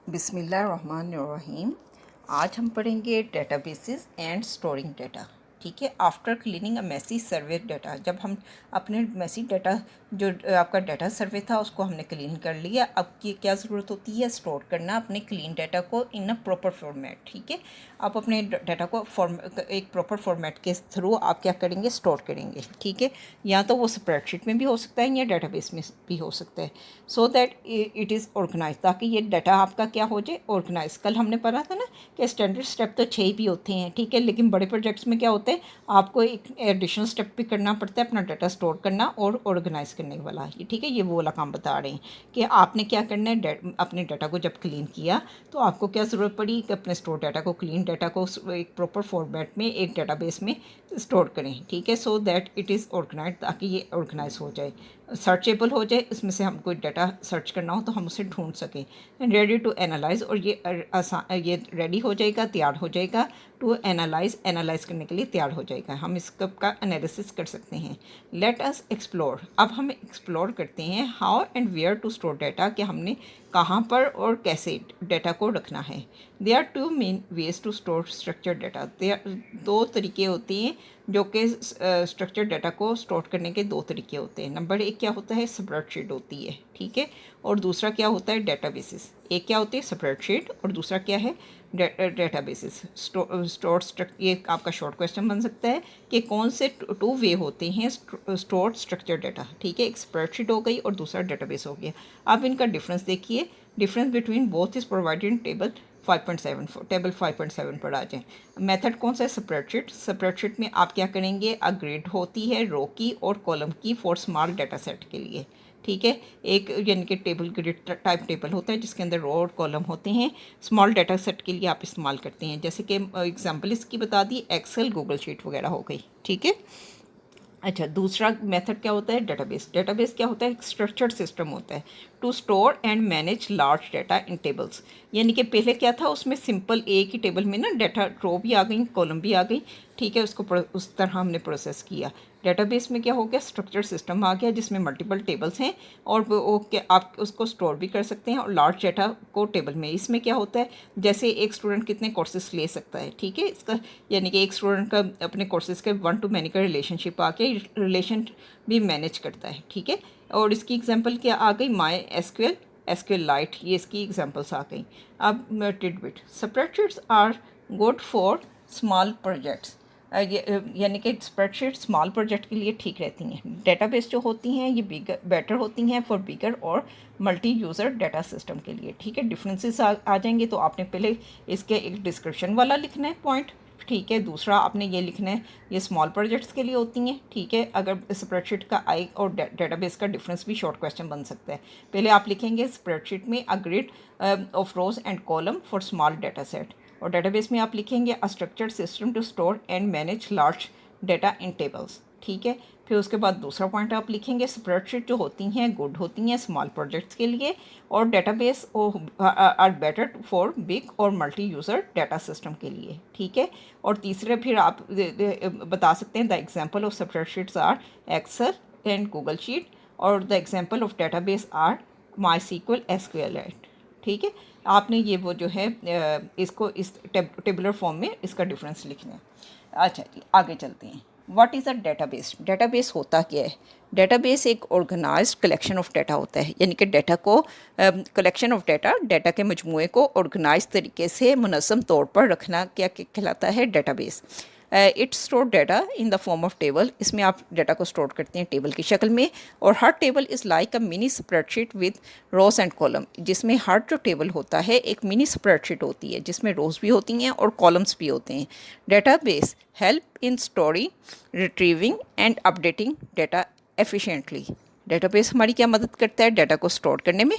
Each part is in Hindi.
बिस्मिल्लाहिर्रहमानिर्रहीम। आज हम पढ़ेंगे डेटाबेसेस एंड स्टोरिंग डेटा। ठीक है, आफ्टर क्लीनिंग अ मेसी सर्वे डाटा, जब हम अपने मेसी डाटा जो आपका डाटा सर्वे था उसको हमने क्लीन कर लिया, अब की क्या ज़रूरत होती है, स्टोर करना अपने क्लीन डाटा को इन अ प्रॉपर फॉर्मेट। ठीक है, आप अपने डाटा को एक प्रॉपर फॉर्मेट के थ्रू आप क्या करेंगे, स्टोर करेंगे। ठीक है, या तो वो स्प्रेडशीट में भी हो सकता है या डाटाबेस में भी हो सकता है, so that it is organise, ताकि ये डाटा आपका क्या हो जाए, ऑर्गेनाइज। कल हमने पढ़ा था ना कि स्टैंडर्ड स्टेप तो 6 भी होते हैं। ठीक है, लेकिन बड़े प्रोजेक्ट्स में क्या होता है, आपको एक एडिशनल स्टेप भी करना पड़ता है, अपना डाटा स्टोर करना और ऑर्गेनाइज करने वाला। ये ठीक है, ये वो वाला काम बता रहे हैं कि आपने क्या करना है, अपने डाटा को जब क्लीन किया तो आपको क्या ज़रूरत पड़ी कि अपने स्टोर डाटा को, क्लीन डाटा को एक प्रॉपर फॉर्मेट में एक डाटाबेस में स्टोर करें। ठीक है, so that it is organise, ताकि ये ऑर्गेनाइज हो जाए, सर्चेबल हो जाए, इसमें से हम कोई डाटा सर्च करना हो तो हम उसे ढूंढ सकें, एंड रेडी टू एनालाइज। और ये रेडी हो जाएगा, तैयार हो जाएगा टू एनालाइज करने के लिए तैयार हो जाएगा, हम इसका एनालिसिस कर सकते हैं। लेट अस एक्सप्लोर, अब हम एक्सप्लोर करते हैं how and where to store data, कि हमने कहाँ पर और कैसे डाटा को रखना है। They are two main ways to store structure data, दो तरीके होते हैं जो कि स्ट्रक्चर डाटा को स्टोर करने के दो तरीके होते हैं। नंबर एक क्या होता है, स्प्रेडशीट होती है। ठीक है, और दूसरा क्या होता है, डेटाबेसेस। एक क्या होती है, स्प्रेडशीट, और दूसरा क्या है, डेटाबेसेस। ये आपका शॉर्ट क्वेश्चन बन सकता है कि कौन से टू वे होते हैं स्टोर स्ट्रक्चर डाटा। ठीक है, एक स्प्रेडशीट हो गई और दूसरा डेटाबेस हो गया। आप इनका डिफरेंस देखिए, difference between both is provided in table 5.7, table 5.7 पर आ जाएं। मेथड कौन सा है, स्प्रेडशीट में आप क्या करेंगे, अ ग्रिड होती है रो की और कॉलम की फॉर स्मॉल डाटा सेट के लिए। ठीक है, एक यानी कि टेबल ग्रिड टाइप टेबल होता है जिसके अंदर रो और कॉलम होते हैं, स्मॉल डाटा सेट के लिए आप इस्तेमाल करते हैं। जैसे कि एग्जांपल इसकी बता दी, एक्सेल, गूगल शीट वगैरह हो गई। ठीक है, अच्छा, दूसरा मेथड क्या होता है, डेटाबेस क्या होता है, एक स्ट्रक्चर्ड सिस्टम होता है to store and manage large data in tables. यानी कि पहले क्या था, उसमें सिंपल एक ही टेबल में ना डाटा रो भी आ गई, कॉलम भी आ गई। ठीक है, उसको उस तरह हमने प्रोसेस किया। डेटाबेस में क्या हो गया, स्ट्रक्चर सिस्टम आ गया जिसमें मल्टीपल टेबल्स हैं और वो क्या आप उसको स्टोर भी कर सकते हैं और लार्ज डाटा को टेबल में। इसमें क्या होता है, जैसे एक स्टूडेंट कितने कोर्सेज ले सकता है। ठीक है, इसका यानी कि एक स्टूडेंट का अपने कोर्सेज के 1 to many का रिलेशनशिप आके रिलेशन भी मैनेज करता है। ठीक है, और इसकी एग्जांपल क्या आ गई, माई एसक्यूएल, एसक्यूएल लाइट, ये इसकी एग्जांपल्स आ गई। अब tidbit, spreadsheets are good for small projects, यानी कि स्प्रेडशीट स्मॉल प्रोजेक्ट के लिए ठीक रहती हैं। डेटाबेस जो होती हैं ये बेटर होती हैं फॉर बिगर और मल्टी यूज़र डाटा सिस्टम के लिए। ठीक है, डिफरेंसेस आ जाएंगे, तो आपने पहले इसके एक डिस्क्रिप्शन वाला लिखना है पॉइंट। ठीक है, दूसरा आपने ये लिखना है, ये स्मॉल प्रोजेक्ट्स के लिए होती हैं। ठीक है, अगर स्प्रेडशीट का आई और डेटाबेस का डिफरेंस भी शॉर्ट क्वेश्चन बन सकता है। पहले आप लिखेंगे स्प्रेडशीट में a grid of rows and column for small data set, और डेटाबेस में आप लिखेंगे a structured system to store and manage large data in tables. ठीक है, फिर उसके बाद दूसरा पॉइंट आप लिखेंगे, स्प्रेडशीट जो होती हैं गुड होती हैं स्मॉल प्रोजेक्ट्स के लिए, और database are better for big or multi user data system के लिए। ठीक है, और तीसरे फिर आप बता सकते हैं the example of spreadsheets are Excel and Google sheet, और the example of database are MySQL SQLite. ठीक है, आपने ये वो जो है इसको इस टेबुलर फॉर्म में इसका डिफरेंस लिखना है। अच्छा जी, आगे चलते हैं। What is a database, database होता क्या है। डेटाबेस एक ऑर्गेनाइज्ड कलेक्शन ऑफ डाटा होता है, यानी कि डाटा को कलेक्शन ऑफ डाटा के मजमूए को ऑर्गेनाइज तरीके से मुनज़्ज़म तौर पर रखना क्या कहलाता है, database. It store data in the form of table, इसमें आप डाटा को स्टोर करते हैं टेबल की शक्ल में, और हर table is like a mini spreadsheet with rows and column, जिसमें हर जो टेबल होता है एक मिनी स्प्रेडशीट होती है जिसमें रोज भी होती हैं और कॉलम्स भी होते हैं। Database help in storing, retrieving and updating data efficiently. Database हमारी क्या मदद करता है, डाटा को स्टोर करने में,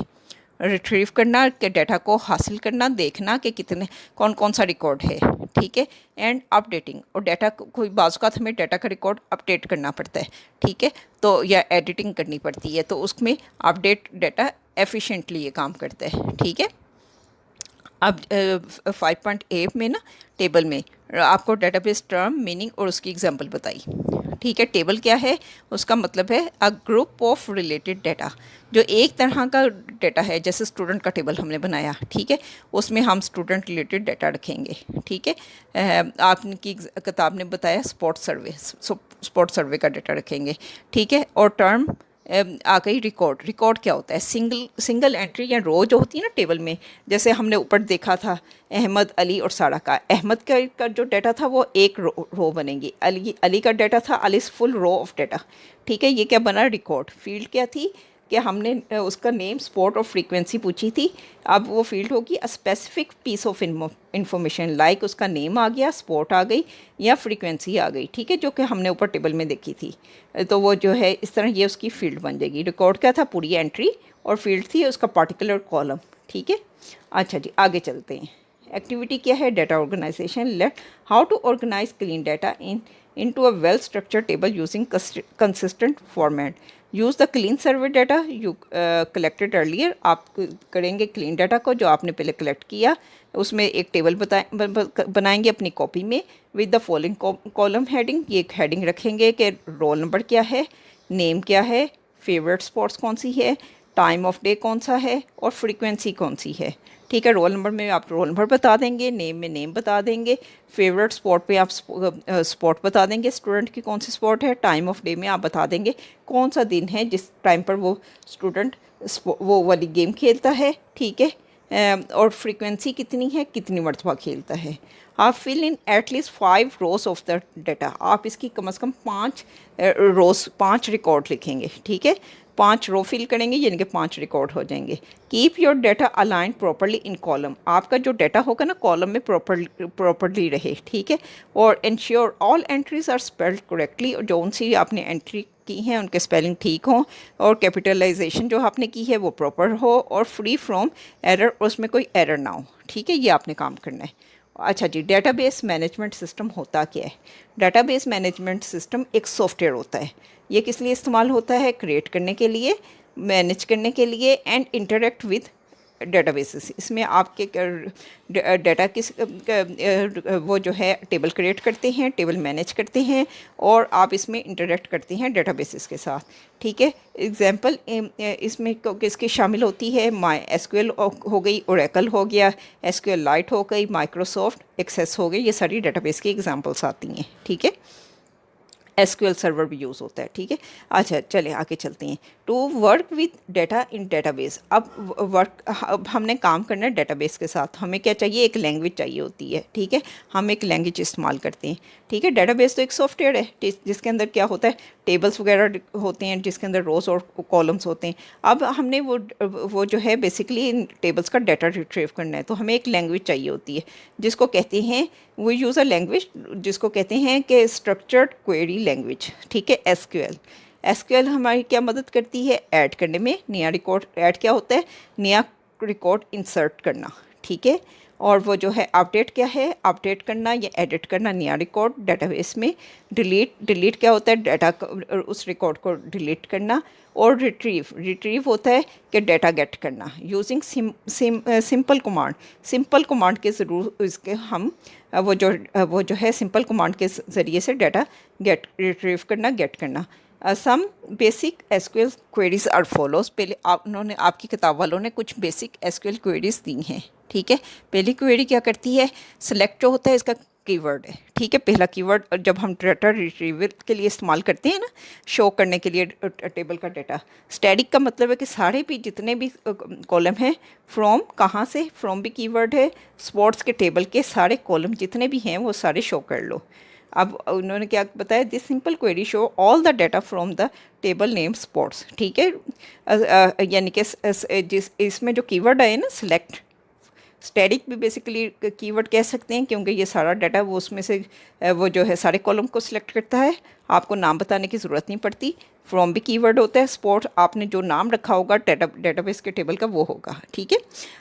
रिट्रीव करना के डाटा को हासिल करना, देखना कि कितने कौन कौन सा रिकॉर्ड है। ठीक है, एंड अपडेटिंग, और डाटा कोई बाज़ हमें डाटा का रिकॉर्ड अपडेट करना पड़ता है। ठीक है, तो या एडिटिंग करनी पड़ती है, तो उसमें अपडेट डाटा एफिशिएंटली ये काम करता है। ठीक है, अब 5.8 में ना टेबल में आपको डेटाबेस टर्म मीनिंग और उसकी एग्जांपल बताई। ठीक है। टेबल क्या है, उसका मतलब है a group of related data, जो एक तरह का डाटा है, जैसे स्टूडेंट का टेबल हमने बनाया, ठीक है, उसमें हम स्टूडेंट रिलेटेड डाटा रखेंगे, ठीक है। आपकी किताब ने बताया स्पॉट सर्वे, स्पॉट सर्वे का डाटा रखेंगे, ठीक है। और टर्म आ गई रिकॉर्ड। रिकॉर्ड क्या होता है, सिंगल एंट्री या रो जो होती है ना टेबल में, जैसे हमने ऊपर देखा था अहमद, अली और सारा का। अहमद का जो डाटा था वो एक रो बनेगी, अली का डाटा था, Ali full row of data, ठीक है। ये क्या बना, रिकॉर्ड। फील्ड क्या थी कि हमने उसका नेम, स्पॉट और फ्रीक्वेंसी पूछी थी। अब वो फील्ड होगी a specific piece of information, like उसका नेम आ गया, स्पॉट आ गई या फ्रीक्वेंसी आ गई, ठीक है, जो कि हमने ऊपर टेबल में देखी थी। तो वो जो है इस तरह ये उसकी फील्ड बन जाएगी। रिकॉर्ड क्या था, पूरी एंट्री, और फील्ड थी उसका पार्टिकुलर कॉलम, ठीक है। अच्छा जी, आगे चलते हैं। एक्टिविटी क्या है, data organisation. Let how to organise clean data into a well structured table using consistent format. Use the clean survey data you collected earlier. आप करेंगे क्लीन डाटा को जो आपने पहले कलेक्ट किया, उसमें एक टेबल बनाएंगे अपनी कॉपी में with the following column heading. ये एक हेडिंग रखेंगे कि रोल नंबर क्या है, नेम क्या है, फेवरेट स्पॉट्स कौन सी है, टाइम ऑफ डे कौन सा है और फ्रीक्वेंसी कौन सी है, ठीक है। रोल नंबर में आप रोल नंबर बता देंगे, नेम में नेम बता देंगे, फेवरेट स्पॉट पे आप स्पॉट बता देंगे, स्टूडेंट की कौन सी स्पॉट है, टाइम ऑफ डे में आप बता देंगे कौन सा दिन है जिस टाइम पर वो स्टूडेंट वो वाली गेम खेलता है, ठीक है। और फ्रीक्वेंसी कितनी है, कितनी मरतबा खेलता है। आप fill in at least 5 rows of the data. आप इसकी कम से कम 5 रोज, 5 रिकॉर्ड लिखेंगे, ठीक है। 5 रो फिल करेंगे यानी कि 5 रिकॉर्ड हो जाएंगे। Keep your data align properly in column. आपका जो डाटा होगा ना कॉलम में प्रॉपरली रहे, ठीक है। और ensure all entries are spelled correctly. जो उनसी आपने एंट्री की हैं उनके स्पेलिंग ठीक हों, और कैपिटलाइजेशन जो आपने की है वो प्रॉपर हो, और फ्री फ्रॉम एरर, उसमें कोई एरर ना हो, ठीक है। ये आपने काम करना है। अच्छा जी, डेटाबेस मैनेजमेंट सिस्टम होता क्या है। डेटाबेस मैनेजमेंट सिस्टम एक सॉफ्टवेयर होता है। ये किस लिए इस्तेमाल होता है, क्रिएट करने के लिए, मैनेज करने के लिए, एंड इंटरेक्ट विद डेटाबेसेस। इसमें आपके डाटा किस वो जो है टेबल क्रिएट करते हैं, टेबल मैनेज करते हैं, और आप इसमें इंटरेक्ट करते हैं डेटाबेसेस के साथ, ठीक है। एग्जांपल इसमें किसकी शामिल होती है, माई एसक्यूएल हो गई, ओरेकल हो गया, एसक्यूएल लाइट हो गई, माइक्रोसॉफ्ट एक्सेस हो गई, ये सारी डेटाबेस की एग्जांपल्स आती हैं, ठीक है। एसक्यूएल सर्वर भी यूज़ होता है, ठीक है। अच्छा चले आगे चलते हैं। To work with data in database. अब हमने काम करना है डेटाबेस के साथ, हमें क्या चाहिए, एक लैंग्वेज चाहिए होती है, ठीक है। हम एक लैंग्वेज इस्तेमाल करते हैं, ठीक है। डेटाबेस तो एक सॉफ्टवेयर है जिसके अंदर क्या होता है, टेबल्स वगैरह होते हैं, जिसके अंदर रोज़ और कॉलम्स होते हैं। अब हमने वो जो है बेसिकली इन टेबल्स का डाटा रिट्रीव करना है, तो हमें एक लैंग्वेज चाहिए होती है जिसको कहते हैं, वो यूज़ अ लैंग्वेज जिसको कहते हैं कि स्ट्रक्चर्ड क्वेरी लैंग्वेज, ठीक है, एसक्यूएल। एसक्यूएल हमारी क्या मदद करती है, ऐड करने में। नया रिकॉर्ड, ऐड क्या होता है, नया रिकॉर्ड इंसर्ट करना, ठीक है। और वो जो है अपडेट क्या है, अपडेट करना या एडिट करना नया रिकॉर्ड डेटाबेस में। डिलीट क्या होता है, डाटा उस रिकॉर्ड को डिलीट करना। और रिट्रीव होता है कि डाटा गेट करना using simple command. Simple command के ज़रूर इसके हम वो जो है सिंपल कमांड के ज़रिए से डाटा गेट, रिट्रीव करना, गेट करना। Some basic SQL queries are follows. पहले उन्होंने, आपकी किताब वालों ने कुछ बेसिक एसक्यूएल क्वेरीज दी हैं, ठीक है। पहली क्वेरी क्या करती है, सेलेक्ट जो होता है इसका कीवर्ड है, ठीक है। पहला कीवर्ड जब हम डाटा रिट्रीवल के लिए इस्तेमाल करते हैं ना, शो करने के लिए टेबल का डाटा। स्टैटिक का मतलब है कि सारे भी जितने भी कॉलम हैं, फ्रॉम कहाँ से, फ्रॉम भी कीवर्ड है, स्पॉट्स के टेबल के सारे कॉलम जितने भी हैं वो सारे शो कर लो। अब उन्होंने क्या बताया, this simple query show all the data from the table name spots, ठीक है। यानी कि जिस इसमें जो कीवर्ड है ना सिलेक्ट, स्टैटिक भी बेसिकली कीवर्ड कह सकते हैं, क्योंकि ये सारा डाटा वो उसमें से वो जो है सारे कॉलम को सिलेक्ट करता है, आपको नाम बताने की ज़रूरत नहीं पड़ती। फ्रॉम भी कीवर्ड होता है, स्पॉट आपने जो नाम रखा होगा डेटाबेस के टेबल का वो होगा, ठीक है।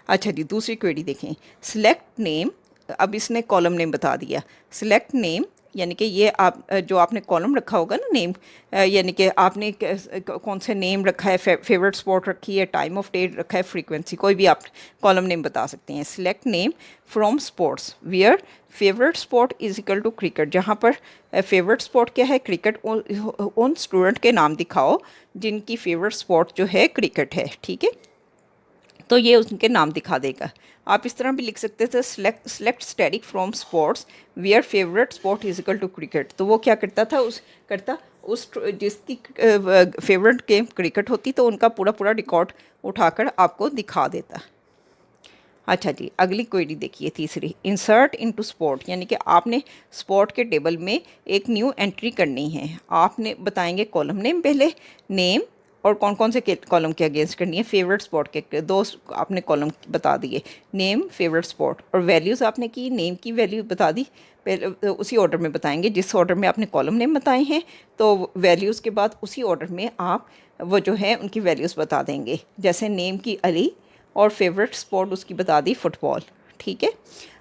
अच्छा जी, दूसरी क्वेरी देखें, सिलेक्ट नेम। अब इसने कॉलम नेम बता दिया, सिलेक्ट नेम यानी कि ये आप जो आपने कॉलम रखा होगा ना नेम, यानी कि आपने कौन से नेम रखा है, फेवरेट स्पोर्ट रखी है, टाइम ऑफ डे रखा है, फ्रीक्वेंसी, कोई भी आप कॉलम नेम बता सकते हैं। Select name from sports where favourite sport is equal to cricket, जहाँ पर फेवरेट स्पोर्ट क्या है, क्रिकेट। उन स्टूडेंट के नाम दिखाओ जिनकी फेवरेट स्पोर्ट जो है क्रिकेट है, ठीक है। तो ये उनके नाम दिखा देगा। आप इस तरह भी लिख सकते थे, select static from sports where favourite sport is equal to cricket. तो वो क्या करता था, उस जिसकी फेवरेट गेम क्रिकेट होती तो उनका पूरा पूरा रिकॉर्ड उठाकर आपको दिखा देता। अच्छा जी, अगली क्वेरी देखिए, तीसरी, इंसर्ट इनटू स्पोर्ट, यानी कि आपने स्पोर्ट के टेबल में एक न्यू एंट्री करनी है। आपने बताएंगे कॉलम नेम पहले, नेम और कौन कौन से कॉलम के अगेंस्ट करनी है, फेवरेट स्पॉट के दो आपने कॉलम बता दिए, नेम, फेवरेट स्पॉट, और वैल्यूज़ आपने की, नेम की वैल्यू बता दी, पहले उसी ऑर्डर में बताएंगे जिस ऑर्डर में आपने कॉलम नेम बताए हैं, तो वैल्यूज़ के बाद उसी ऑर्डर में आप वो जो है उनकी वैल्यूज़ बता देंगे। जैसे नेम की अली और फेवरेट स्पॉट उसकी बता दी फुटबॉल, ठीक है।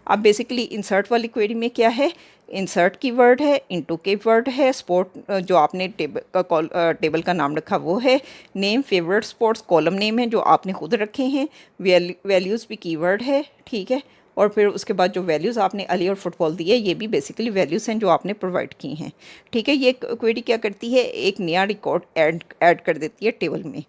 अब बेसिकली इंसर्ट वाली क्वेरी में क्या है, इंसर्ट की वर्ड है, इनटू के वर्ड है, स्पोर्ट जो आपने टेबल का नाम रखा वो है, name, favourite sports column name है जो आपने खुद रखे हैं, वैल्यूज़ भी कीवर्ड है, ठीक है। और फिर उसके बाद जो वैल्यूज़ आपने अली और फुटबॉल दी है ये भी बेसिकली वैल्यूज़ हैं जो आपने प्रोवाइड की हैं, ठीक है। ये क्वेरी क्या करती है, एक नया रिकॉर्ड ऐड कर देती है टेबल में।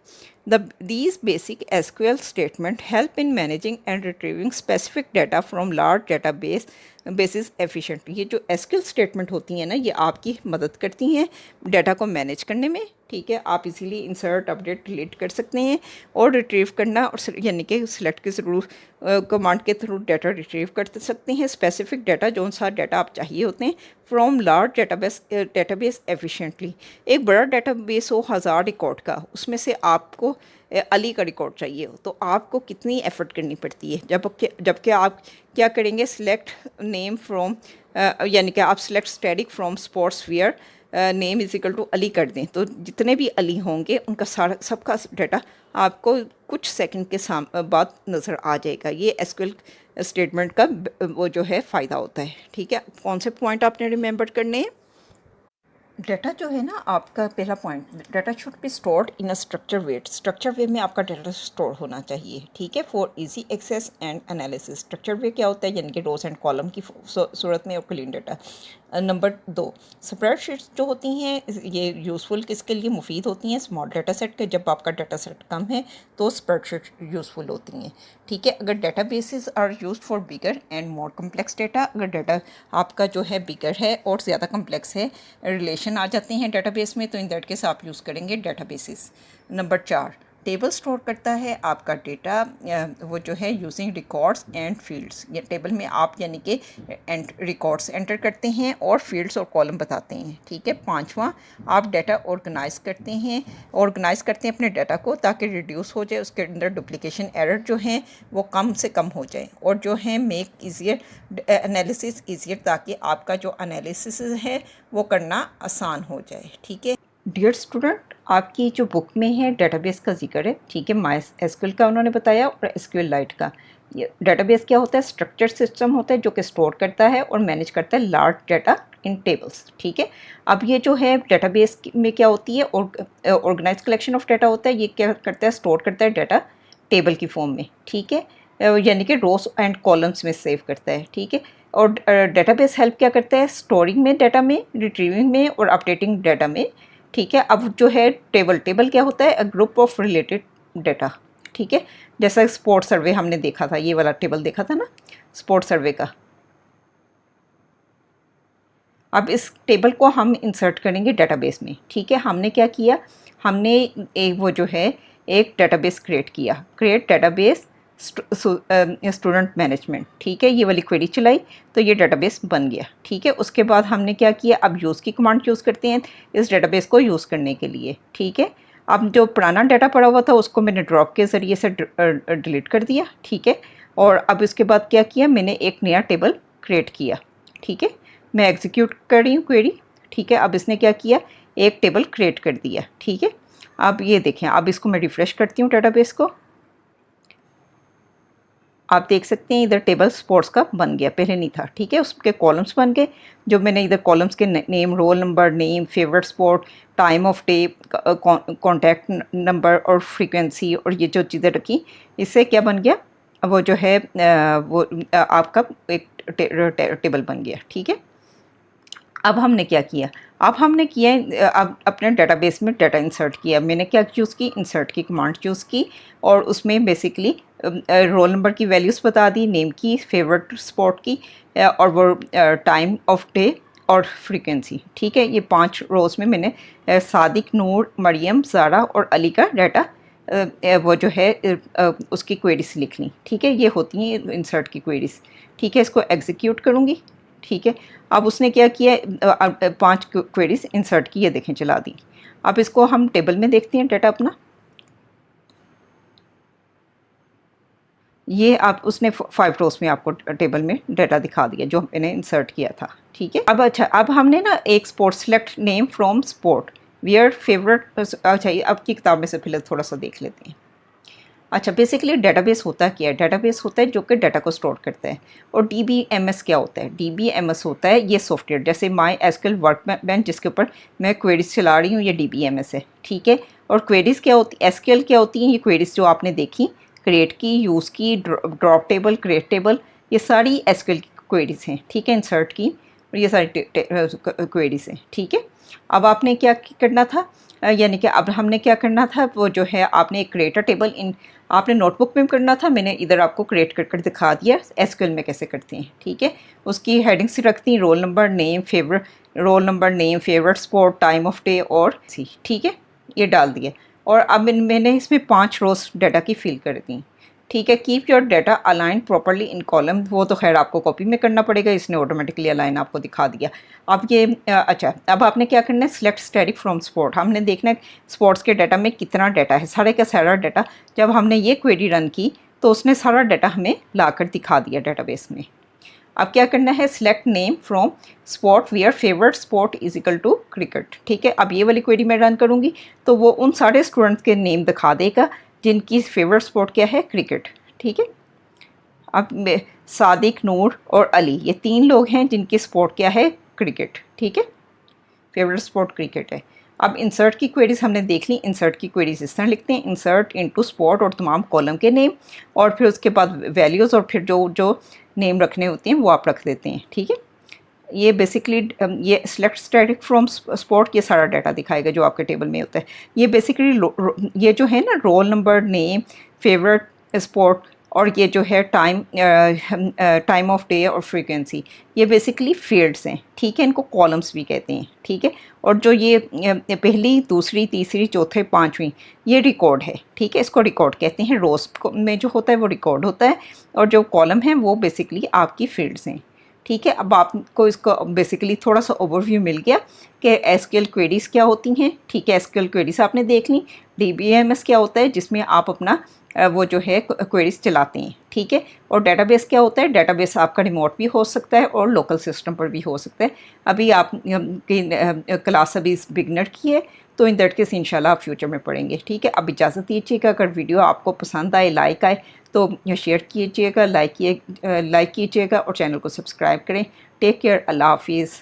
These basic SQL statements help in managing and retrieving specific data from large database bases efficiently। ये जो SQL स्टेटमेंट होती हैं ना, ये आपकी मदद करती हैं डाटा को मैनेज करने में, ठीक है। आप इजीली इंसर्ट, अपडेट, डिलीट कर सकते हैं और रिट्रीव करना, और यानी कि सिलेक्ट के थ्रू कमांड के थ्रू डाटा रिट्रीव कर सकते हैं, स्पेसिफिक डाटा जो सा डाटा आप चाहिए होते हैं, फ्रॉम लार्ज डेटाबेस एफिशिएंटली। एक बड़ा डेटाबेस हो 1000 रिकॉर्ड का, उसमें से आपको अली का रिकॉर्ड चाहिए हो तो आपको कितनी एफर्ट करनी पड़ती है, जबकि आप क्या करेंगे, सिलेक्ट नेम फ्रॉम, यानी कि आप select static from sports where name is equal to Ali कर दें, तो जितने भी अली होंगे उनका सारा सबका डाटा आपको कुछ सेकंड के बाद नज़र आ जाएगा। ये एसक्यूएल स्टेटमेंट का वो जो है फ़ायदा होता है, ठीक है। कौन से पॉइंट आपने रिमेंबर करने हैं, डाटा जो है ना, आपका पहला point, data should be stored in a structure way में आपका डाटा स्टोर होना चाहिए, ठीक है, for easy access and analysis. Structure way क्या होता है, यानी कि रोज एंड कॉलम की सूरत में और क्लीन डाटा। नंबर 2, स्प्रेडशीट्स जो होती हैं ये यूज़फुल किसके लिए मुफीद होती हैं, स्मॉल डाटा सेट के, जब आपका डाटा सेट कम है तो स्प्रेडशीट यूज़फुल होती हैं, ठीक है। अगर data basis are used for bigger and more complex data, अगर डाटा आपका जो है बिगर है और ज़्यादा कम्प्लेक्स है, रिलेशन आ जाते हैं डाटाबेस में, तो इन दैट केस आप यूज़ करेंगे डाटाबेसिस। नंबर 4, टेबल स्टोर करता है आपका डेटा वो जो है यूजिंग रिकॉर्ड्स एंड फील्ड्स। ये टेबल में आप यानी कि रिकॉर्ड्स एंटर करते हैं और फील्ड्स और कॉलम बताते हैं, ठीक है। 5वां, आप डाटा ऑर्गेनाइज करते हैं अपने डाटा को ताकि रिड्यूस हो जाए, उसके अंदर डुप्लीकेशन एरर जो हैं वो कम से कम हो जाए, और जो है मेक ईजियर एनालिसिस ईजियर, ताकि आपका जो एनालिसिस है वो करना आसान हो जाए, ठीक है। डियर स्टूडेंट, आपकी जो बुक में है डेटाबेस का जिक्र है, ठीक है, माई एसक्यूएल का उन्होंने बताया और एसक्यूएल लाइट का। ये डेटाबेस क्या होता है, स्ट्रक्चर सिस्टम होता है जो कि स्टोर करता है और मैनेज करता है लार्ज डाटा इन टेबल्स, ठीक है। अब ये जो है डेटाबेस में क्या होती है, ऑर्गेनाइज कलेक्शन ऑफ डाटा होता है, ये क्या करता है, स्टोर करता है डाटा टेबल की फॉर्म में, ठीक है, यानी कि रोज एंड कॉलम्स में सेव करता है, ठीक है। और डेटाबेस हेल्प क्या करता है, स्टोरिंग में डाटा में, रिट्रीविंग में और अपडेटिंग डाटा में, ठीक है। अब जो है टेबल क्या होता है, a group of related data, ठीक है। जैसा स्पोर्ट सर्वे हमने देखा था, ये वाला टेबल देखा था ना स्पोर्ट सर्वे का। अब इस टेबल को हम इंसर्ट करेंगे डेटाबेस में, ठीक है। हमने क्या किया, हमने एक वो जो है एक डेटाबेस क्रिएट किया, क्रिएट डेटाबेस स्टूडेंट मैनेजमेंट, ठीक है। ये वाली क्वेरी चलाई तो ये डेटाबेस बन गया, ठीक है। उसके बाद हमने क्या किया, अब यूज़ की कमांड यूज़ करते हैं इस डेटाबेस को यूज़ करने के लिए, ठीक है। अब जो पुराना डाटा पड़ा हुआ था उसको मैंने ड्रॉप के ज़रिए से डिलीट कर दिया, ठीक है। और अब इसके बाद क्या किया, मैंने एक नया टेबल क्रिएट किया, ठीक है। मैं एग्जीक्यूट कर रही हूँ क्वेरी, ठीक है। अब इसने क्या किया, एक टेबल क्रिएट कर दिया, ठीक है। अब ये देखें, अब इसको मैं रिफ़्रेश करती हूँ डेटाबेस को, आप देख सकते हैं इधर टेबल स्पोर्ट्स का बन गया, पहले नहीं था, ठीक है। उसके कॉलम्स बन गए, जो मैंने इधर कॉलम्स के name, roll number, name, favourite sport, time of day, contact number और फ्रीक्वेंसी और ये जो चीज़ें रखी, इससे क्या बन गया, वो जो है आपका एक टेबल बन गया, ठीक है। अब हमने क्या किया, अब हमने किया अब अपने डेटाबेस में डाटा इंसर्ट किया। मैंने क्या चूज़ की, इंसर्ट की कमांड चूज़ की और उसमें बेसिकली रोल नंबर की वैल्यूज़ बता दी, नेम की, फेवरेट स्पॉट की और वो टाइम ऑफ डे और फ्रीक्वेंसी, ठीक है। ये 5 रोज़ में मैंने सादिक, नूर, मरियम, ज़ारा और अली का डाटा वो जो है उसकी क्वेरीज लिख ली, ठीक है। ये होती हैं इंसर्ट की क्वेरीज, ठीक है। इसको एग्जीक्यूट करूँगी, ठीक है। अब उसने क्या किया, 5 क्वेरीज इंसर्ट की, ये देखें चला दी। अब इसको हम टेबल में देखते हैं डाटा अपना। ये आप उसने 5 रोज में आपको टेबल में डाटा दिखा दिया जो मैंने इंसर्ट किया था, ठीक है। अब अच्छा, अब हमने ना एक sport select name from sport wear favourite, अच्छा ये आपकी किताब में से फिलहाल थोड़ा सा देख लेते हैं। अच्छा, बेसिकली डेटाबेस होता क्या है, डेटाबेस होता है जो कि डाटा को स्टोर करता है। और डीबीएमएस क्या होता है, डीबीएमएस होता है ये सॉफ्टवेयर, जैसे माई एसक्यूएल वर्कबेंच जिसके ऊपर मैं क्वेरीज चला रही हूँ, ये डीबीएमएस है, ठीक है। और क्वेरीज क्या होती है, एसक्यूएल क्या होती हैं, ये क्वेरीज जो आपने देखी, क्रिएट की, यूज़ की, ड्रॉप टेबल, क्रिएट टेबल, ये सारी एसक्यूएल की क्वेरीज हैं, ठीक है। इंसर्ट की और ये सारी क्वेरीज हैं, ठीक है। अब आपने क्या करना था, यानी कि अब हमने क्या करना था, वो जो है आपने एक क्रिएटर टेबल इन आपने नोटबुक में करना था, मैंने इधर आपको क्रिएट कर दिखा दिया एसक्यूएल में कैसे करते हैं, ठीक है। उसकी हेडिंग्स रखती हैं, roll number, name, favourite, roll number, name, favourite spot, time of day और सी, ठीक है, ये डाल दिया। और अब मैंने इसमें 5 रोज डाटा की फिल कर दी, ठीक है। Keep your data align properly in column, वो तो खैर आपको कॉपी में करना पड़ेगा, इसने ऑटोमेटिकली अलाइन आपको दिखा दिया। अब ये अच्छा, अब आपने क्या करना है, सिलेक्ट स्टैटिक फ्रॉम स्पॉट, हमने देखना है स्पॉट्स के डाटा में कितना डाटा है, सारे का सारा डाटा। जब हमने ये क्वेरी रन की तो उसने सारा डाटा हमें ला कर दिखा दिया डेटाबेस में। अब क्या करना है, select name from spot where favourite spot is equal to cricket, ठीक है। अब ये वाली क्वेरी मैं रन करूँगी तो वो उन सारे स्टूडेंट्स के नेम दिखा देगा जिनकी फेवरेट स्पोर्ट क्या है, क्रिकेट, ठीक है। अब सादिक, नूर और अली, ये 3 लोग हैं जिनकी स्पोर्ट क्या है, क्रिकेट, ठीक है, फेवरेट स्पोर्ट क्रिकेट है। अब इंसर्ट की क्वेरीज हमने देख ली, इंसर्ट की क्वेरीज इस तरह लिखते हैं, इंसर्ट इनटू स्पॉट और तमाम कॉलम के नेम, और फिर उसके बाद वैल्यूज़ और फिर जो जो नेम रखने होते हैं वो आप रख देते हैं, ठीक है। ये बेसिकली ये सिलेक्ट स्टैटिक फ्रॉम स्पॉट, ये सारा डाटा दिखाएगा जो आपके टेबल में होता है। ये बेसिकली ये जो है ना, roll number, name, favourite spot और ये जो है टाइम ऑफ डे और फ्रीक्वेंसी, ये बेसिकली फील्ड्स हैं, ठीक है। इनको कॉलम्स भी कहते हैं, ठीक है। और जो ये पहली, दूसरी, तीसरी, चौथे, पाँचवीं, ये रिकॉर्ड है, ठीक है। इसको रिकॉर्ड कहते हैं, रोज में जो होता है वो रिकॉर्ड होता है, और जो कॉलम है वो बेसिकली आपकी फील्ड्स हैं, ठीक है। अब आपको इसको बेसिकली थोड़ा सा ओवरव्यू मिल गया कि एसक्यूएल क्वेरीज क्या होती हैं, ठीक है। एसक्यूएल क्वेरीज आपने देख ली, डीबीएमएस क्या होता है जिसमें आप अपना वो जो है क्वेरीज चलाते हैं, ठीक है। और डेटाबेस क्या होता है, डेटाबेस आपका रिमोट भी हो सकता है और लोकल सिस्टम पर भी हो सकता है। अभी आप की क्लास अभी बिगनर की है, तो इन दैट केस इंशाल्लाह आप फ्यूचर में पढ़ेंगे, ठीक है। अब इजाज़त दीजिएगा, अगर वीडियो आपको पसंद आए, लाइक आए तो शेयर कीजिएगा, लाइक कीजिएगा और चैनल को सब्सक्राइब करें। टेक केयर, अल्लाह हाफिज़।